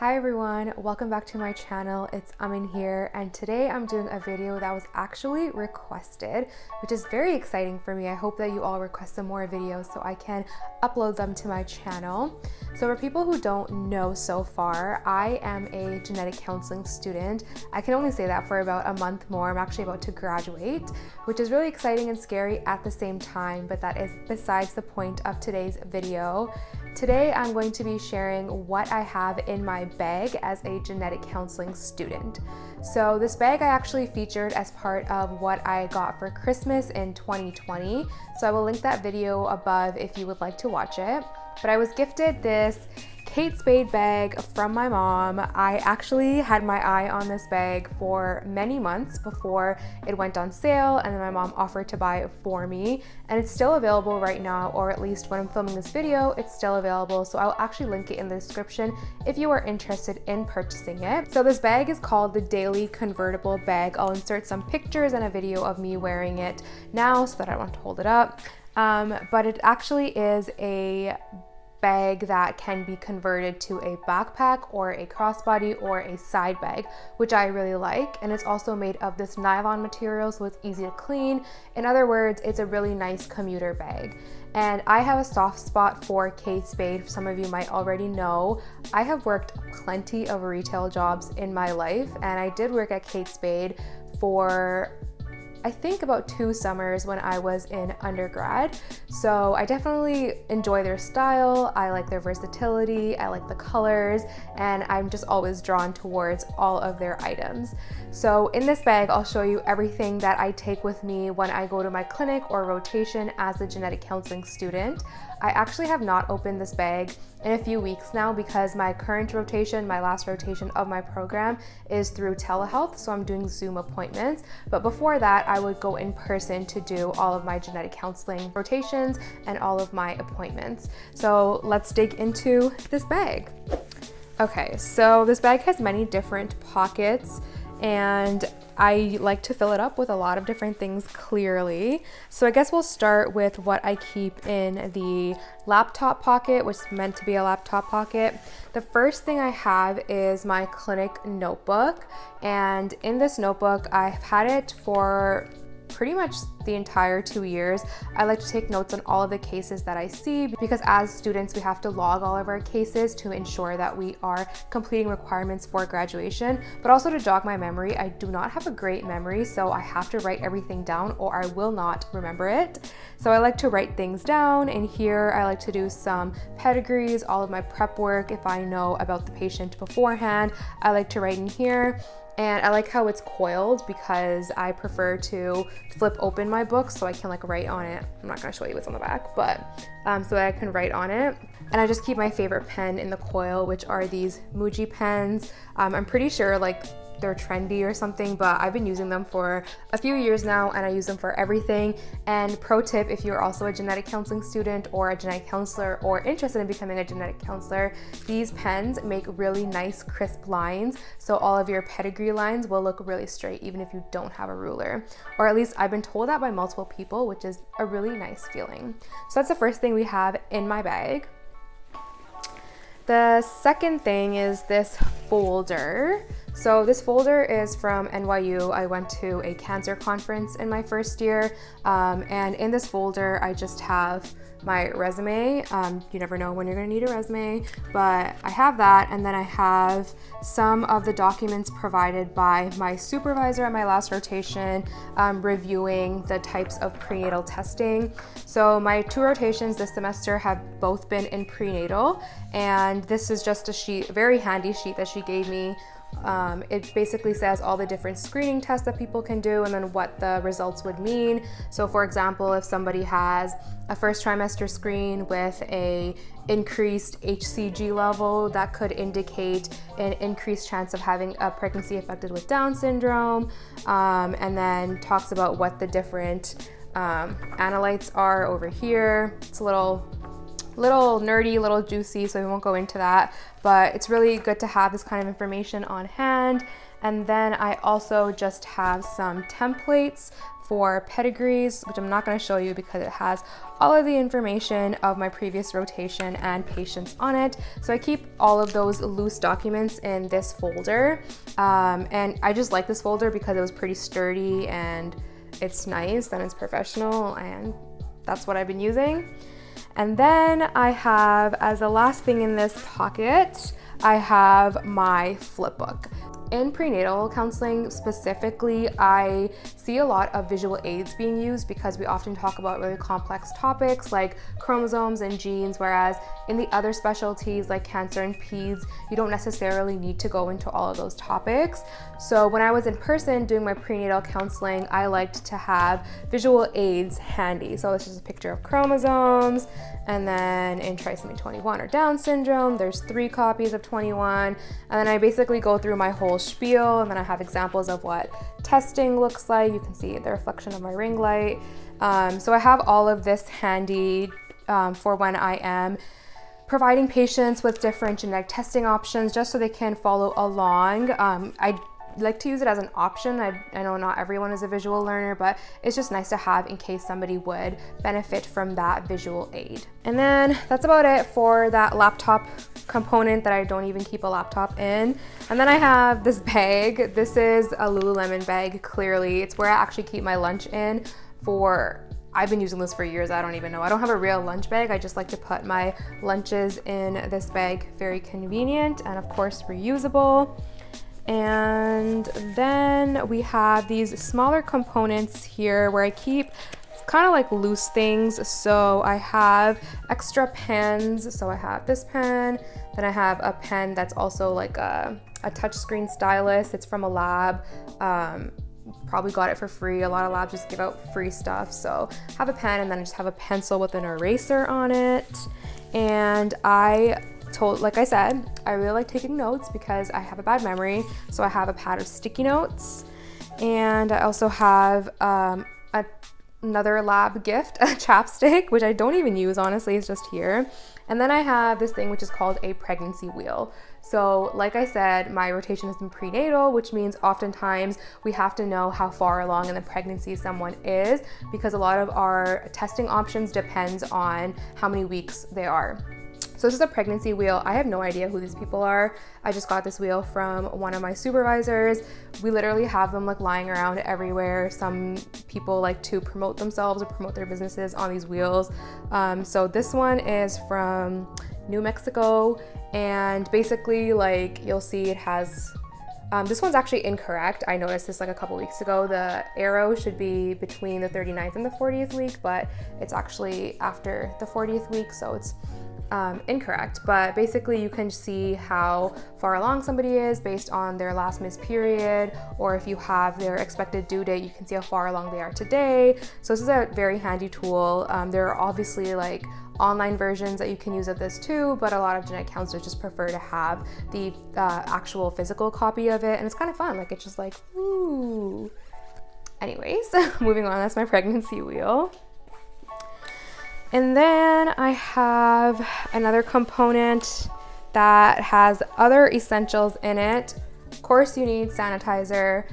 Hi everyone, welcome back to my channel. It's Amin here, and today I'm doing a video that was actually requested, which is very exciting for me. I hope that you all request some more videos so I can upload them to my channel. So for people who don't know so far, I am a genetic counseling student. I can only say that for about a month more. I'm actually about to graduate, which is really exciting and scary at the same time, but that is besides the point of today's video. Today, I'm going to be sharing what I have in my bag as a genetic counseling student. So this bag I actually featured as part of what I got for Christmas in 2020. So I will link that video above if you would like to watch it. But I was gifted this Kate Spade bag from my mom. I actually had my eye on this bag for many months before it went on sale, and then my mom offered to buy it for me, and it's still available right now, or at least when I'm filming this video it's still available, so I'll actually link it in the description if you are interested in purchasing it. So this bag is called the Daily Convertible Bag. I'll insert some pictures and a video of me wearing it now so that I don't have to hold it up, but it actually is a bag that can be converted to a backpack or a crossbody or a side bag, which I really like. And it's also made of this nylon material, so it's easy to clean. In other words, it's a really nice commuter bag. And I have a soft spot for Kate Spade. Some of you might already know. I have worked plenty of retail jobs in my life, and I did work at Kate Spade for I think about 2 summers when I was in undergrad. So I definitely enjoy their style. I like their versatility. I like the colors, and I'm just always drawn towards all of their items. So in this bag, I'll show you everything that I take with me when I go to my clinic or rotation as a genetic counseling student. I actually have not opened this bag in a few weeks now because my current rotation, my last rotation of my program, is through telehealth, so I'm doing Zoom appointments. But before that, I would go in person to do all of my genetic counseling rotations and all of my appointments. So let's dig into this bag. Okay, so this bag has many different pockets, and I like to fill it up with a lot of different things clearly. So I guess we'll start with what I keep in the laptop pocket, which is meant to be a laptop pocket. The first thing I have is my clinic notebook. And in this notebook, I've had it for pretty much the entire 2 years. I like to take notes on all of the cases that I see because as students we have to log all of our cases to ensure that we are completing requirements for graduation, but also to jog my memory. I do not have a great memory, so I have to write everything down or I will not remember it. So I like to write things down, and here I like to do some pedigrees, all of my prep work. If I know about the patient beforehand, I like to write in here. And I like how it's coiled because I prefer to flip open my book so I can like write on it. I'm not gonna show you what's on the back, but so that I can write on it. And I just keep my favorite pen in the coil, which are these Muji pens. I'm pretty sure like they're trendy or something, but I've been using them for a few years now and I use them for everything. And pro tip, if you're also a genetic counseling student or a genetic counselor or interested in becoming a genetic counselor, these pens make really nice crisp lines, so all of your pedigree lines will look really straight even if you don't have a ruler. Or at least I've been told that by multiple people, which is a really nice feeling. So that's the first thing we have in my bag. The second thing is this folder. So this folder is from NYU. I went to a cancer conference in my first year, and in this folder I just have my resume. You never know when you're gonna need a resume, but I have that, and then I have some of the documents provided by my supervisor at my last rotation, reviewing the types of prenatal testing. So my 2 rotations this semester have both been in prenatal, and this is just a sheet, a very handy sheet that she gave me. It basically says all the different screening tests that people can do and then what the results would mean. So for example, if somebody has a first trimester screen with a increased HCG level, that could indicate an increased chance of having a pregnancy affected with Down syndrome, and then talks about what the different analytes are over here. It's a little nerdy, little juicy, so we won't go into that, but it's really good to have this kind of information on hand. And then I also just have some templates for pedigrees, which I'm not going to show you because it has all of the information of my previous rotation and patients on it. So I keep all of those loose documents in this folder. And I just like this folder because it was pretty sturdy and it's nice and it's professional, and that's what I've been using. And then I have, as the last thing in this pocket, I have my flipbook. In prenatal counseling specifically, I see a lot of visual aids being used because we often talk about really complex topics like chromosomes and genes, whereas in the other specialties like cancer and peds, you don't necessarily need to go into all of those topics. So when I was in person doing my prenatal counseling, I liked to have visual aids handy. So this is a picture of chromosomes, and then in trisomy 21 or Down syndrome, there's 3 copies of 21, and then I basically go through my whole spiel, and then I have examples of what testing looks like. You can see the reflection of my ring light. So I have all of this handy for when I am providing patients with different genetic testing options, just so they can follow along. I like to use it as an option. I know not everyone is a visual learner, but it's just nice to have in case somebody would benefit from that visual aid. And then that's about it for that laptop component that I don't even keep a laptop in. And then I have this bag. This is a Lululemon bag, clearly. It's where I actually keep my lunch in I've been using this for years, I don't even know. I don't have a real lunch bag. I just like to put my lunches in this bag. Very convenient and of course reusable. And then we have these smaller components here where I keep kind of like loose things. So I have extra pens. So I have this pen, then I have a pen that's also like a touchscreen stylus. It's from a lab. Probably got it for free. A lot of labs just give out free stuff. So I have a pen, and then I just have a pencil with an eraser on it. And like I said, I really like taking notes because I have a bad memory. So I have a pad of sticky notes, and I also have another lab gift, a chapstick, which I don't even use, honestly, it's just here. And then I have this thing which is called a pregnancy wheel. So like I said, my rotation is in prenatal, which means oftentimes we have to know how far along in the pregnancy someone is, because a lot of our testing options depends on how many weeks they are. So this is a pregnancy wheel. I have no idea who these people are. I just got this wheel from one of my supervisors. We literally have them like lying around everywhere. Some people like to promote themselves or promote their businesses on these wheels. So this one is from New Mexico, and basically like you'll see it has, this one's actually incorrect. I noticed this like a couple weeks ago. The arrow should be between the 39th and the 40th week, but it's actually after the 40th week, so it's incorrect. But basically you can see how far along somebody is based on their last missed period, or if you have their expected due date, you can see how far along they are today. So this is a very handy tool. There are obviously like online versions that you can use of this too, but a lot of genetic counselors just prefer to have the actual physical copy of it, and it's kind of fun. Like it's just like, ooh. Anyways, moving on, that's my pregnancy wheel. And then I have another component that has other essentials in it. Of course, you need sanitizer.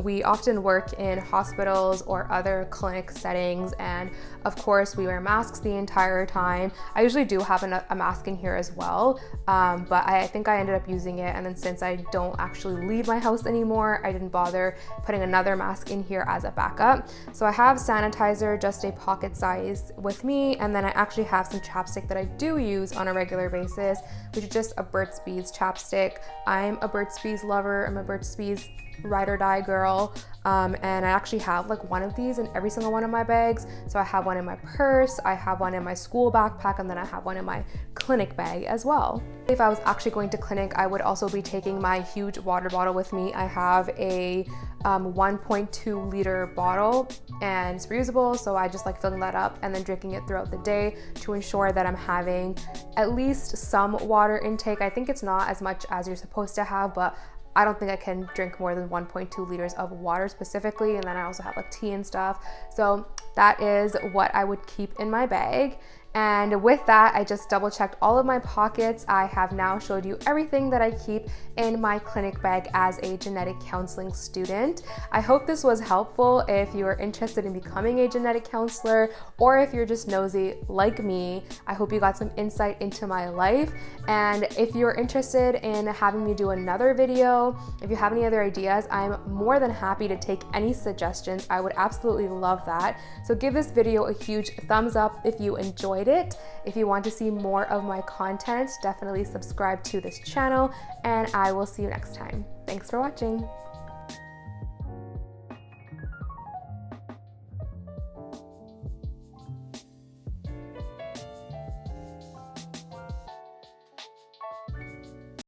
We often work in hospitals or other clinic settings, and of course we wear masks the entire time. I usually do have a mask in here as well, but I think I ended up using it, and then since I don't actually leave my house anymore, I didn't bother putting another mask in here as a backup. So I have sanitizer, just a pocket size with me, and then I actually have some chapstick that I do use on a regular basis, which is just a Burt's Bees chapstick. I'm a Burt's Bees lover. I'm a Burt's Bees ride or die girl, and I actually have like one of these in every single one of my bags. So I have one in my purse, I have one in my school backpack, and then I have one in my clinic bag as well. If I was actually going to clinic, I would also be taking my huge water bottle with me. I have a 1.2 liter bottle, and it's reusable, so I just like filling that up and then drinking it throughout the day to ensure that I'm having at least some water intake. I think it's not as much as you're supposed to have, but I don't think I can drink more than 1.2 liters of water specifically, and then I also have like tea and stuff. So that is what I would keep in my bag. And with that, I just double checked all of my pockets. I have now showed you everything that I keep in my clinic bag as a genetic counseling student. I hope this was helpful if you are interested in becoming a genetic counselor, or if you're just nosy like me. I hope you got some insight into my life. And if you're interested in having me do another video, if you have any other ideas, I'm more than happy to take any suggestions. I would absolutely love that. So give this video a huge thumbs up if you enjoyed it. If you want to see more of my content, definitely subscribe to this channel, and I will see you next time. Thanks for watching.